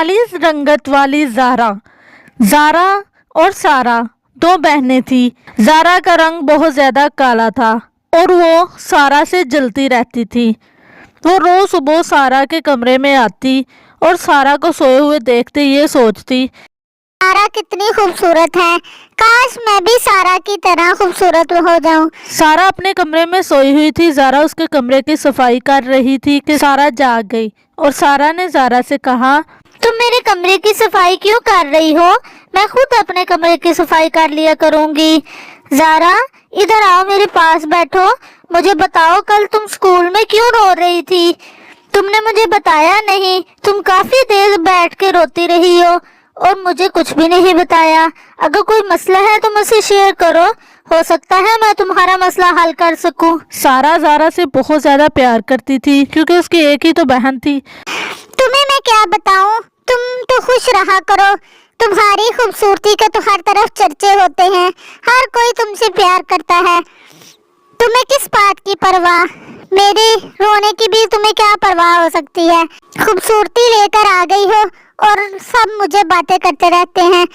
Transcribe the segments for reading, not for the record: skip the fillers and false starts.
काली रंगत वाली ज़ारा और सारा दो बहनें थी। ज़ारा का रंग बहुत ज़्यादा काला था और वो सारा से जलती रहती थी। वो रोज़ सुबह सारा के कमरे में आती और सारा को सोए हुए देखते ये सोचती, सारा कितनी खूबसूरत है, काश मैं भी सारा की तरह खूबसूरत हो जाऊं। सारा अपने कमरे में सोई हुई थी। ज़ारा उसके कमरे की सफाई कर रही थी कि सारा जाग गई और सारा ने ज़ारा से कहा, तुम मेरे कमरे की सफाई क्यों कर रही हो? मैं खुद अपने कमरे की सफाई कर लिया करूंगी। ज़ारा, इधर आओ, मेरे पास बैठो। मुझे बताओ, कल तुम स्कूल में क्यों रो रही थी? तुमने मुझे बताया नहीं। तुम काफी देर बैठ के रोती रही हो और मुझे कुछ भी नहीं बताया। अगर कोई मसला है तो मुझसे शेयर करो, हो सकता है मैं तुम्हारा मसला हल कर सकूं। सारा ज़ारा से बहुत ज्यादा प्यार करती थी क्योंकि उसकी एक ही तो बहन थी। तुम्हें मैं क्या बताऊं, तुम तो खुश रहा करो। तुम्हारी खूबसूरती के तो हर तरफ चर्चे होते हैं, हर कोई तुमसे प्यार करता है। तुम्हें किस बात की परवाह? मेरे रोने की भी तुम्हें क्या परवाह हो सकती है? खूबसूरती लेकर आ गई हो और सब मुझे बातें करते रहते हैं।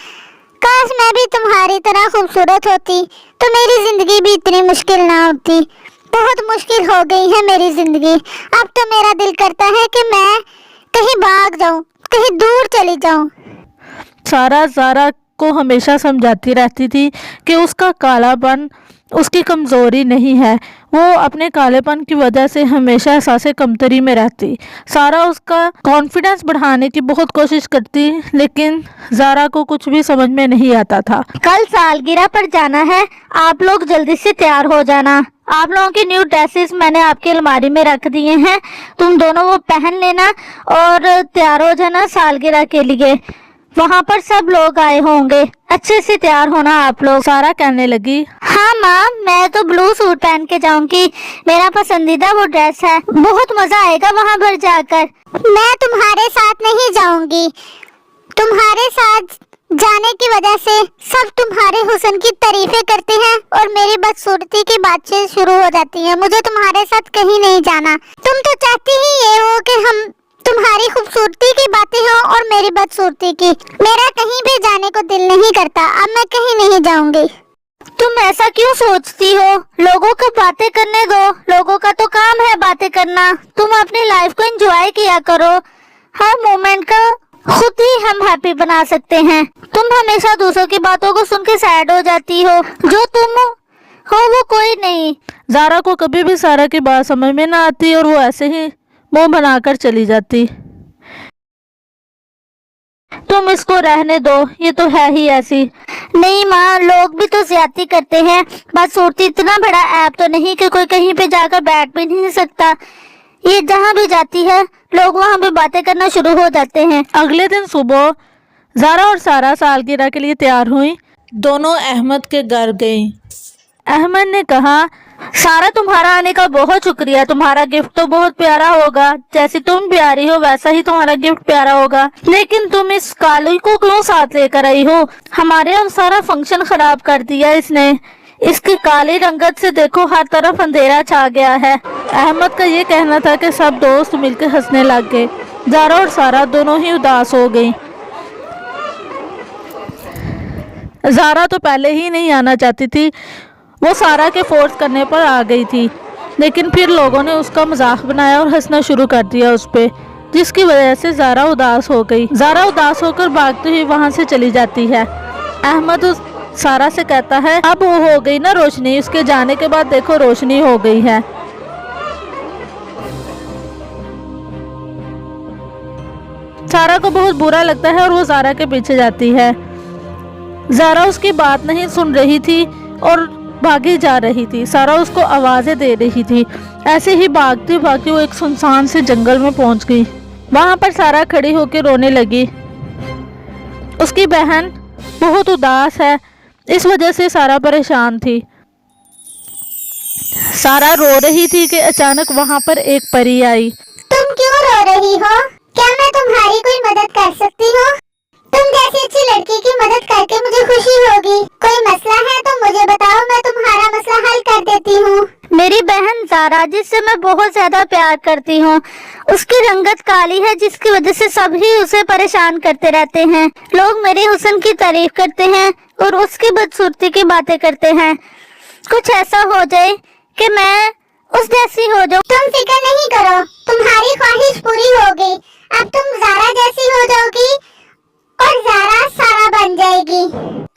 काश मैं भी तुम्हारी तरह खूबसूरत होती तो मेरी जिंदगी भी इतनी मुश्किल ना होती। बहुत मुश्किल हो गई है मेरी जिंदगी। अब तो मेरा दिल करता है कि मैं कहीं भाग जाऊं, कहीं दूर चली जाऊं। सारा ज़ारा को हमेशा समझाती रहती थी कि उसका कालापन उसकी कमज़ोरी नहीं है। वो अपने कालेपन की वजह से हमेशा एहसास कमतरी में रहती। सारा उसका कॉन्फिडेंस बढ़ाने की बहुत कोशिश करती, लेकिन ज़ारा को कुछ भी समझ में नहीं आता था। कल सालगिरह पर जाना है, आप लोग जल्दी से तैयार हो जाना। आप लोगों की न्यू ड्रेसेस मैंने आपकी अलमारी में रख दिए हैं, तुम दोनों वो पहन लेना और तैयार हो जाना सालगिरह के लिए। वहाँ पर सब लोग आए होंगे, अच्छे से तैयार होना आप लोग। सारा कहने लगी, हाँ माँ, मैं तो ब्लू सूट पहन के जाऊंगी, मेरा पसंदीदा वो ड्रेस है। बहुत मजा आएगा वहाँ पर जाकर। मैं तुम्हारे साथ नहीं जाऊंगी। तुम्हारे साथ जाने की वजह से सब तुम्हारे हुस्न की तारीफें करते हैं और मेरी बदसूरती की बातें शुरू हो जाती हैं। मुझे तुम्हारे साथ कहीं नहीं जाना। तुम तो चाहती ही ये हो कि हम तुम्हारी खूबसूरती की बातें हो और मेरी बदसूरती की। मेरा कहीं भी जाने को दिल नहीं करता। अब मैं कहीं नहीं जाऊंगी। तुम ऐसा क्यों सोचती हो? लोगों को बातें करने दो, लोगों का तो काम है बातें करना। तुम अपनी लाइफ को एंजॉय किया करो। हर मोमेंट का खुद ही हम हैप्पी बना सकते हैं। तुम हमेशा दूसरों की बातों को सुन के सैड हो जाती हो। जो तुम हो वो कोई नहीं। ज़ारा को कभी भी सारा की बात समझ में ना आती और वो ऐसे ही मुंह बनाकर चली जाती। तुम इसको रहने दो, ये तो है ही ऐसी। नहीं माँ, लोग भी तो ज्यादती करते हैं। बदसूरती इतना बड़ा ऐप तो नहीं कि कोई कहीं पे जाकर बैठ भी नहीं सकता। ये जहाँ भी जाती है लोग वहाँ पे बातें करना शुरू हो जाते हैं। अगले दिन सुबह ज़ारा और सारा सालगिरह के लिए तैयार हुई। दोनों अहमद के घर गईं। अहमद ने कहा, सारा, तुम्हारा आने का बहुत शुक्रिया। तुम्हारा गिफ्ट तो बहुत प्यारा होगा। जैसी तुम प्यारी हो वैसा ही तुम्हारा गिफ्ट प्यारा होगा। लेकिन तुम इस काली को क्यों साथ लेकर आई हो? हमारे और सारा फंक्शन खराब कर दिया इसने। इसकी काली रंगत से देखो, हर तरफ अंधेरा छा गया है। अहमद का ये कहना था कि सब दोस्त मिलकर हंसने लग गए। ज़ारा और सारा दोनों ही उदास हो गईं। ज़ारा तो पहले ही नहीं आना चाहती थी, वो सारा के फोर्स करने पर आ गई थी, लेकिन फिर लोगों ने उसका मजाक बनाया और हंसना शुरू कर दिया उस पे, जिसकी वजह से ज़ारा उदास हो गई। ज़ारा उदास होकर भागती हुई वहाँ से चली जाती है। अहमद उस सारा से कहता है, अब वो हो गई ना रोशनी, उसके जाने के बाद देखो रोशनी हो गई है। सारा को बहुत बुरा लगता है और वो ज़ारा के पीछे जाती है। ज़ारा उसकी बात नहीं सुन रही थी और भागी जा रही थी। सारा उसको आवाज़ें दे रही थी। ऐसे ही भागती भागती वो एक सुनसान से जंगल में पहुंच गई। वहां पर सारा खड़ी होकर रोने लगी। उसकी बहन बहुत उदास है, इस वजह से सारा परेशान थी। सारा रो रही थी कि अचानक वहां पर एक परी आई। तुम क्यों रो रही हो? क्या मैं तुम्हारी कोई मदद कर सकती हूँ? तुम जैसी अच्छी लड़की की मदद करके मुझे खुशी होगी। कोई मसला है तो मुझे बताओ, मैं तुम्हारा मसला हल कर देती हूँ। मेरी बहन जारा, जिससे मैं बहुत ज्यादा प्यार करती हूँ, उसकी रंगत काली है, जिसकी वजह से सभी उसे परेशान करते रहते हैं। लोग मेरे हुस्न की तारीफ करते हैं और उसकी बदसूरती की बातें करते हैं। कुछ ऐसा हो जाए कि मैं उस जैसी हो जाऊं। तुम फिक्र नहीं करो, तुम्हारी ख्वाहिश पूरी होगी। अब तुम जारा जैसी हो जाओगी और जारा सारा बन जाएगी।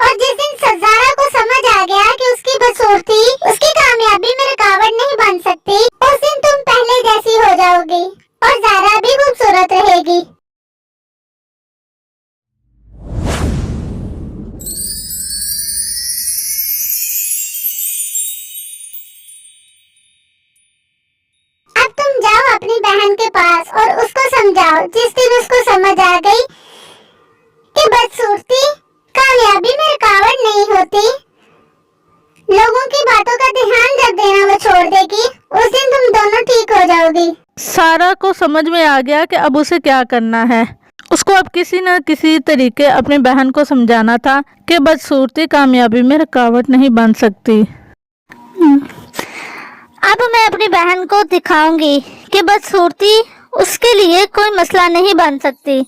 और जिस दिन जारा को समझ आ गया कि उसकी बदसूरती उसकी कामयाबी में रुकावट नहीं बन सकती, उस दिन तुम पहले जैसी हो जाओगी और जारा भी खूबसूरत रहेगी। अब तुम जाओ अपनी बहन के पास और उसको समझाओ। जिस दिन उसको समझ आ गई कि बदसूरती कामयाबी में रुकावट नहीं होती, लोगों की बातों का ध्यान रख देना वो छोड़ देगी, उस दिन तुम दोनों ठीक हो जाओगी। सारा को समझ में आ गया कि अब उसे क्या करना है। उसको अब किसी न किसी तरीके अपनी बहन को समझाना था कि बदसूरती कामयाबी में रुकावट नहीं बन सकती। अब मैं अपनी बहन को दिखाऊंगी कि बदसूरती उसके लिए कोई मसला नहीं बन सकती।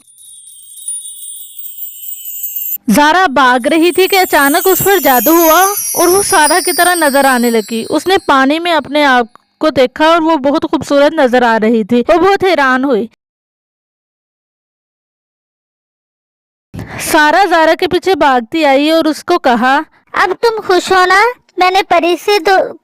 जारा भाग रही थी कि अचानक उस पर जादू हुआ और वो सारा की तरह नजर आने लगी। उसने पानी में अपने आप को देखा और वो बहुत खूबसूरत नजर आ रही थी। वो बहुत हैरान हुई। सारा जारा के पीछे भागती आई और उसको कहा, अब तुम खुश हो ना? मैंने परी से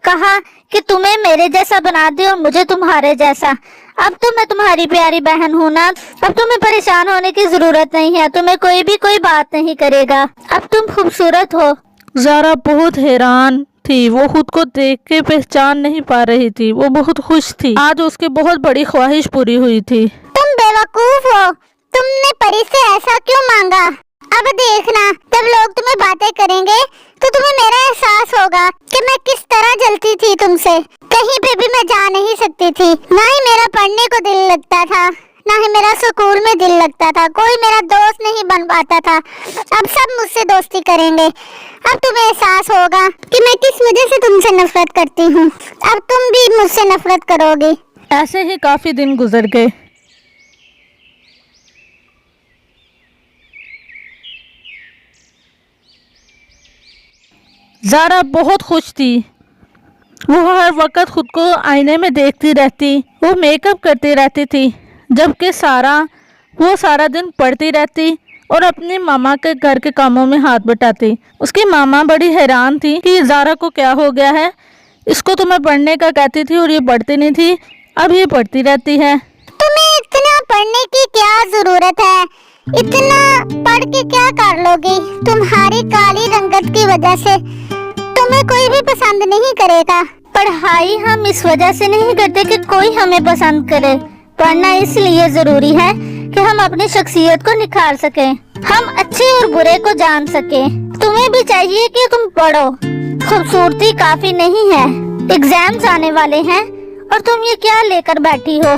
कहा कि तुम्हें मेरे जैसा बना दे और मुझे तुम्हारे जैसा। अब तो मैं तुम्हारी प्यारी बहन हूँ ना। अब तुम्हें परेशान होने की जरूरत नहीं है। तुम्हें कोई बात नहीं करेगा। अब तुम खूबसूरत हो। जारा बहुत हैरान थी। वो खुद को देख के पहचान नहीं पा रही थी। वो बहुत खुश थी। आज उसकी बहुत बड़ी ख्वाहिश पूरी हुई थी। तुम बेवकूफ हो, तुमने परी से ऐसा क्यों मांगा? अब देखना, जब लोग तुम्हें बातें करेंगे तो तुम्हें मेरा एहसास होगा कि मैं किस तरह जलती थी तुमसे। कहीं पे भी मैं जा नहीं सकती थी। ना ही मेरा पढ़ने को दिल लगता था, ना ही मेरा स्कूल में दिल लगता था। कोई मेरा दोस्त नहीं बन पाता था। अब सब मुझसे दोस्ती करेंगे। अब तुम्हें एहसास होगा कि मैं किस वजह से तुमसे नफरत करती हूँ। अब तुम भी मुझसे नफरत करोगी। ऐसे ही काफी दिन गुजर गए। जारा बहुत खुश थी। वो हर वक्त खुद को आईने में देखती रहती। वो मेकअप करती रहती थी, जबकि वो सारा दिन पढ़ती रहती और अपनी मामा के घर के कामों में हाथ बटाती। उसकी मामा बड़ी हैरान थी कि जारा को क्या हो गया है। इसको तो मैं पढ़ने का कहती थी और ये पढ़ती नहीं थी, अब ये पढ़ती रहती है। तुम्हें इतना पढ़ने की क्या जरूरत है? इतना पढ़ के क्या कर लोगी? तुम्हारी काली रंगत की वजह से तुम्हें कोई भी पसंद नहीं करेगा। पढ़ाई हम इस वजह से नहीं करते कि कोई हमें पसंद करे। पढ़ना इसलिए जरूरी है कि हम अपनी शख्सियत को निखार सकें, हम अच्छे और बुरे को जान सकें। तुम्हें भी चाहिए कि तुम पढ़ो। खूबसूरती काफी नहीं है। एग्जाम्स आने वाले हैं और तुम ये क्या लेकर बैठी हो?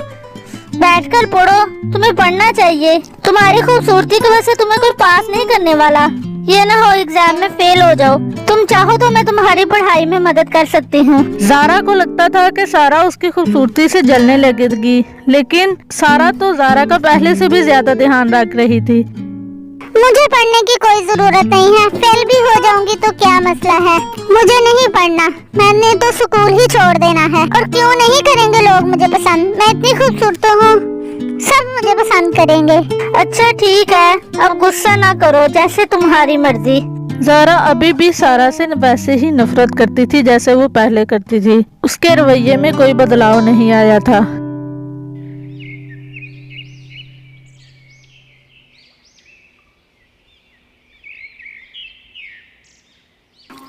बैठकर पढ़ो। तुम्हें पढ़ना चाहिए। तुम्हारी खूबसूरती की वजह से तुम्हें कोई पास नहीं करने वाला। ये ना हो एग्जाम में फेल हो जाओ। तुम चाहो तो मैं तुम्हारी पढ़ाई में मदद कर सकती हूँ। जारा को लगता था कि सारा उसकी खूबसूरती से जलने लगेगी, लेकिन सारा तो जारा का पहले से भी ज्यादा ध्यान रख रही थी। मुझे पढ़ने की कोई जरूरत नहीं है। फेल भी हो जाऊंगी तो क्या मसला है? मुझे नहीं पढ़ना। मैंने तो स्कूल ही छोड़ देना है। और क्यों नहीं करेंगे लोग मुझे पसंद? मैं इतनी खूबसूरत हूँ, सब मुझे पसंद करेंगे। अच्छा ठीक है, अब गुस्सा ना करो, जैसे तुम्हारी मर्जी। जारा अभी भी सारा से वैसे ही नफरत करती थी जैसे वो पहले करती थी। उसके रवैये में कोई बदलाव नहीं आया था।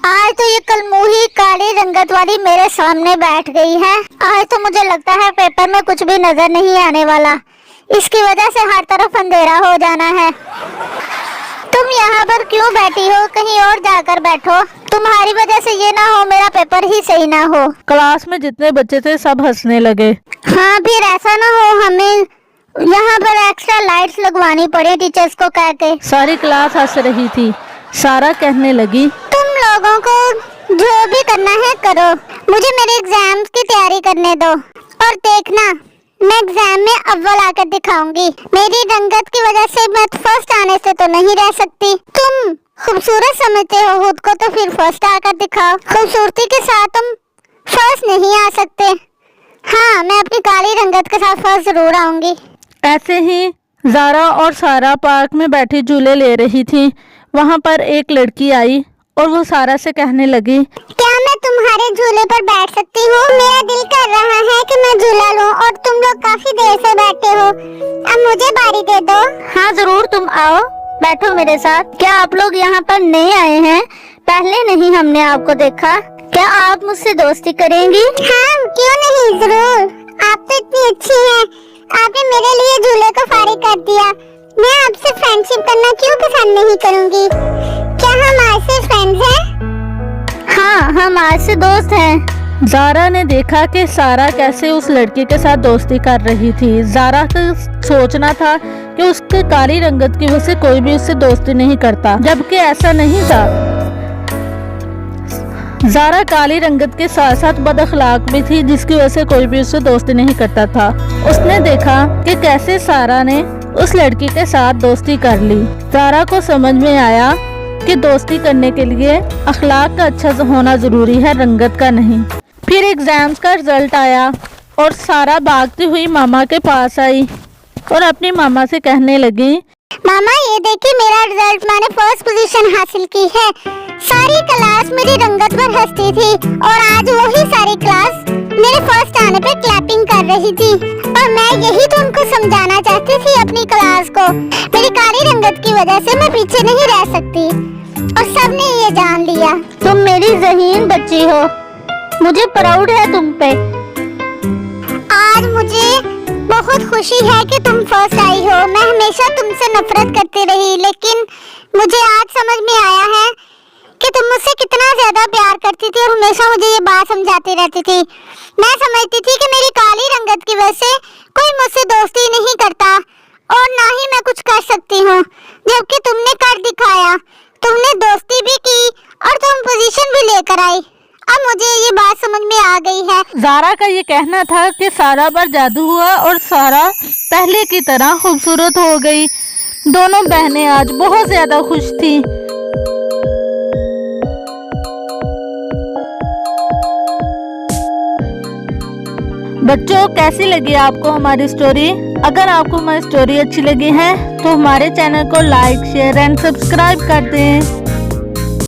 आज तो ये कलमुही काली रंगत वाली मेरे सामने बैठ गई है। आज तो मुझे लगता है पेपर में कुछ भी नजर नहीं आने वाला। इसकी वजह से हर तरफ अंधेरा हो जाना है। तुम यहाँ पर क्यों बैठी हो? कहीं और जाकर बैठो। तुम्हारी वजह से ये ना हो मेरा पेपर ही सही ना हो। क्लास में जितने बच्चे थे सब हंसने लगे। हाँ, फिर ऐसा ना हो हमें यहाँ पर एक्स्ट्रा लाइट्स लगवानी पड़े टीचर्स को कह के। सारी क्लास हंस रही थी। सारा कहने लगी, तुम लोगों को जो भी करना है करो, मुझे मेरे एग्जाम्स की तैयारी करने दो और देखना मैं एग्जाम में अव्वल आकर दिखाऊंगी। मेरी रंगत की वजह से मैं फर्स्ट आने से तो नहीं रह सकती। तुम खूबसूरत समझते हो खुद को तो फिर फर्स्ट आकर दिखाओ। खूबसूरती के साथ तुम फर्स्ट नहीं आ सकते। हाँ, मैं अपनी काली रंगत के साथ फर्स्ट जरूर आऊंगी। ऐसे ही ज़ारा और सारा पार्क में बैठी झूले ले रही थी। वहाँ पर एक लड़की आई और वो सारा से कहने लगी, क्या मैं तुम्हारे झूले पर बैठ सकती हूँ? मेरा दिल कर रहा है कि मैं झूला लूं और तुम लोग काफी देर से बैठे हो। अब मुझे बारी दे दो। हाँ जरूर, तुम आओ, बैठो मेरे साथ। क्या आप लोग यहाँ पर नए आए हैं? पहले नहीं हमने आपको देखा। क्या आप मुझसे दोस्ती करेंगी? हाँ, क्यों नहीं, जरूर। आप तो इतनी अच्छी हैं। आपने मेरे लिए झूले को फारिग कर दिया। मैं आपसे फ्रेंडशिप करना क्यों पसंद नहीं करूँगी? क्या हम आज से फ्रेंड्स हैं? हाँ, हम आज से दोस्त हैं। ज़ारा ने देखा कि सारा कैसे उस लड़की के साथ दोस्ती कर रही थी। ज़ारा का सोचना था कि उसके काली रंगत की वजह से कोई भी उससे दोस्ती नहीं करता, जबकि ऐसा नहीं था। ज़ारा काली रंगत के साथ साथ बदअखलाक भी थी, जिसकी वजह से कोई भी उससे दोस्ती नहीं करता था। उसने देखा कि कैसे सारा ने उस लड़की के साथ दोस्ती कर ली। ज़ारा को समझ में आया कि दोस्ती करने के लिए अखलाक का अच्छा होना जरूरी है, रंगत का नहीं। फिर एग्जाम्स का रिजल्ट आया और सारा भागती हुई मामा के पास आई और अपनी मामा से कहने लगी, मामा ये देखिए मेरा रिजल्ट, मैंने फर्स्ट पोजीशन हासिल की है। सारी क्लास मेरी रंगत पर हंसती थी और आज वही सारी क्लास मेरे फर्स्ट आने पे क्लैपिंग कर रही थी। और मैं यही तो उनको समझाना चाहती थी अपनी क्लास को। मेरी काली रंगत की वजह से मैं पीछे नहीं रह सकती और सबने ये जान लिया। तुम मेरी ज़हीन बच्ची हो, मुझे प्राउड है तुम पे। आज मुझे बहुत खुशी है कि तुम फर्स्ट आई हो। मैं हमेशा तुमसे नफरत करती रही, लेकिन मुझे आज समझ में आया है कि तुम मुझसे कितना ज्यादा प्यार करती थी और हमेशा मुझे ये बात समझाती रहती थी। मैं समझती थी कि मेरी काली रंगत की वजह से कोई मुझसे दोस्ती नहीं करता और ना ही मैं कुछ कर सकती हूँ, जबकि तुमने कर दिखाया। तुमने दोस्ती भी की और तुम पोजीशन भी लेकर आई। अब मुझे ये बात समझ में आ गई है। ज़ारा का ये कहना था कि सारा पर जादू हुआ और सारा पहले की तरह खूबसूरत हो गई। दोनों बहनें आज बहुत ज्यादा खुश थी। बच्चों, कैसी लगी आपको हमारी स्टोरी? अगर आपको हमारी स्टोरी अच्छी लगी है तो हमारे चैनल को लाइक, शेयर एंड सब्सक्राइब कर दें।